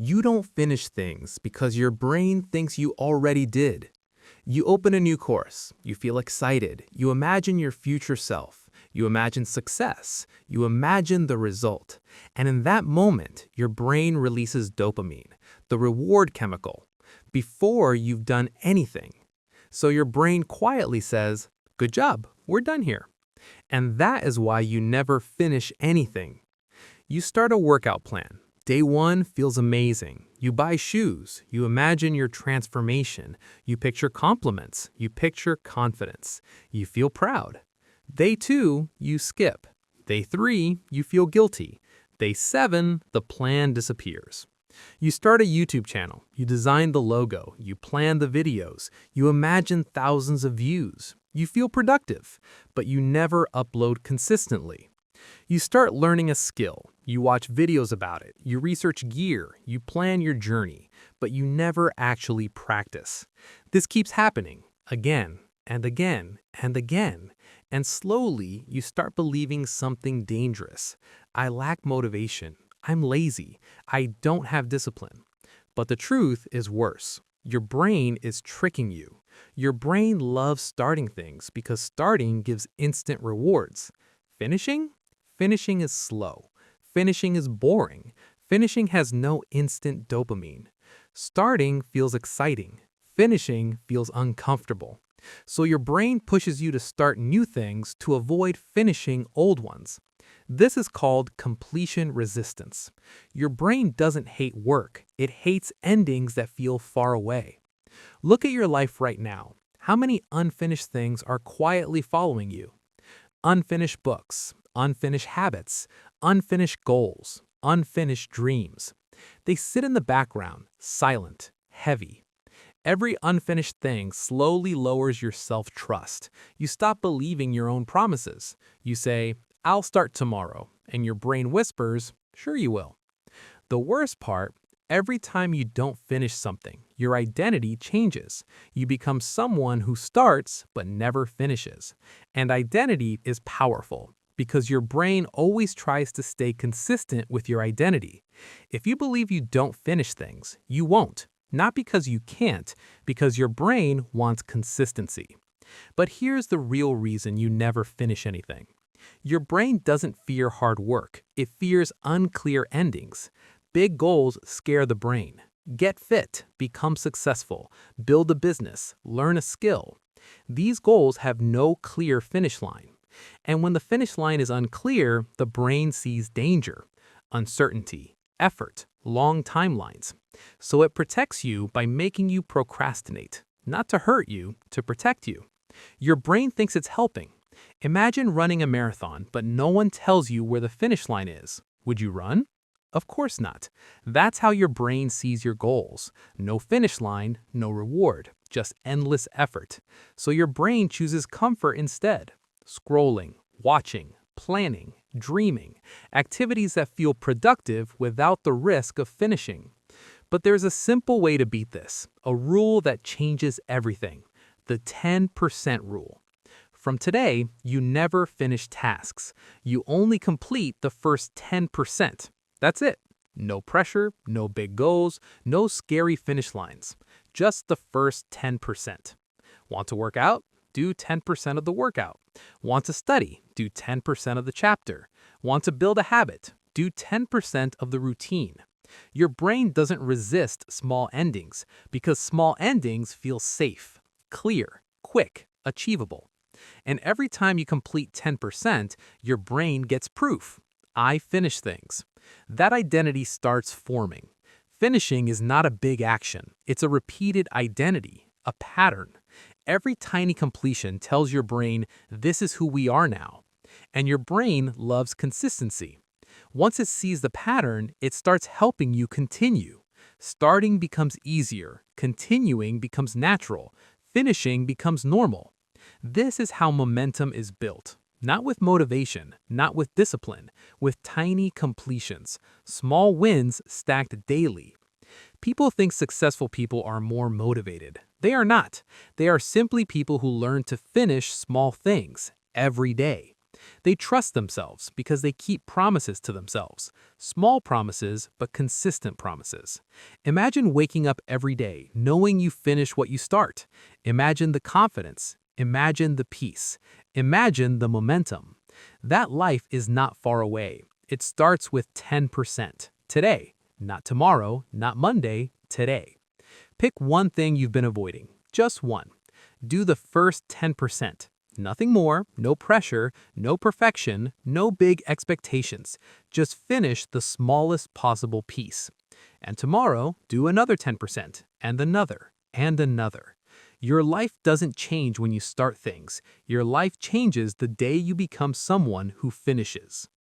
You don't finish things because your brain thinks you already did. You open a new course, you feel excited, you imagine your future self, you imagine success, you imagine the result. And in that moment, your brain releases dopamine, the reward chemical, before you've done anything. So your brain quietly says, "Good job, we're done here." And that is why you never finish anything. You start a workout plan. Day one feels amazing. You buy shoes. You imagine your transformation. You picture compliments. You picture confidence. You feel proud. Day two, you skip. Day three, you feel guilty. Day seven, the plan disappears. You start a YouTube channel. You design the logo. You plan the videos. You imagine thousands of views. You feel productive, but you never upload consistently. You start learning a skill. You watch videos about it. You research gear. You plan your journey, but you never actually practice. This keeps happening again and again and again. And slowly, you start believing something dangerous. I lack motivation. I'm lazy. I don't have discipline. But the truth is worse. Your brain is tricking you. Your brain loves starting things because starting gives instant rewards. Finishing? Finishing is slow. Finishing is boring. Finishing has no instant dopamine. Starting feels exciting. Finishing feels uncomfortable. So your brain pushes you to start new things to avoid finishing old ones. This is called completion resistance. Your brain doesn't hate work. It hates endings that feel far away. Look at your life right now. How many unfinished things are quietly following you? Unfinished books, unfinished habits, unfinished goals, unfinished dreams. They sit in the background, silent, heavy. Every unfinished thing slowly lowers your self-trust. You stop believing your own promises. You say, "I'll start tomorrow," and your brain whispers, "Sure you will." The worst part, every time you don't finish something, your identity changes. You become someone who starts but never finishes. And identity is powerful because your brain always tries to stay consistent with your identity. If you believe you don't finish things, you won't. Not because you can't, because your brain wants consistency. But here's the real reason you never finish anything. Your brain doesn't fear hard work. It fears unclear endings. Big goals scare the brain. Get fit, become successful, build a business, learn a skill. These goals have no clear finish line. And when the finish line is unclear, the brain sees danger, uncertainty, effort, long timelines. So it protects you by making you procrastinate, not to hurt you, to protect you. Your brain thinks it's helping. Imagine running a marathon, but no one tells you where the finish line is. Would you run? Of course not. That's how your brain sees your goals. No finish line, no reward, just endless effort. So your brain chooses comfort instead. Scrolling, watching, planning, dreaming, activities that feel productive without the risk of finishing. But there's a simple way to beat this, a rule that changes everything, the 10% rule. From today, you never finish tasks. You only complete the first 10%. That's it. No pressure, no big goals, no scary finish lines. Just the first 10%. Want to work out? Do 10% of the workout. Want to study? Do 10% of the chapter. Want to build a habit? Do 10% of the routine. Your brain doesn't resist small endings because small endings feel safe, clear, quick, achievable. And every time you complete 10%, your brain gets proof. I finish things. That identity starts forming. Finishing is not a big action. It's a repeated identity, a pattern. Every tiny completion tells your brain, this is who we are now. And your brain loves consistency. Once it sees the pattern, it starts helping you continue. Starting becomes easier, continuing becomes natural, finishing becomes normal. This is how momentum is built. Not with motivation, not with discipline, with tiny completions, small wins stacked daily. People think successful people are more motivated. They are not. They are simply people who learn to finish small things every day. They trust themselves because they keep promises to themselves. Small promises, but consistent promises. Imagine waking up every day knowing you finish what you start. Imagine the confidence. Imagine the peace. Imagine the momentum. That life is not far away. It starts with 10%. Today. Not tomorrow, not Monday, today. Pick one thing you've been avoiding. Just one. Do the first 10%. Nothing more, no pressure, no perfection, no big expectations. Just finish the smallest possible piece. And tomorrow, do another 10%, and another, and another. Your life doesn't change when you start things. Your life changes the day you become someone who finishes.